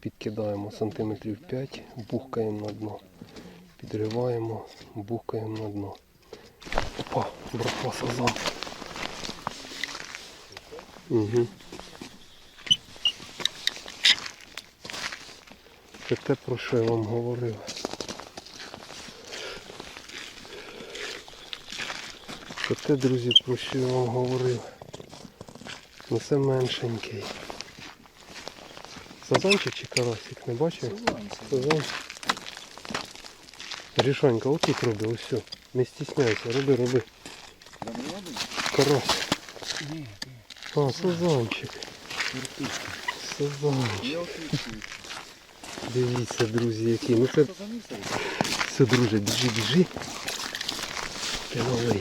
підкидаємо сантиметрів 5, бухкаємо на дно. Підриваємо, бухкаємо на дно. Опа, братва, сазан. Угу. Це те, про що я вам говорив. Це те, друзі, про що я вам говорив. Ну це меншенький. Сазанчик чи карасик, не бачив? Сазан. Рішонька, отут роби, ось все. Не стісняйся, роби. Карась. А, сазанчик. Сазанчик. Дивіться, друзі, який. Ну це... Все, друже, біжи. Ти малий.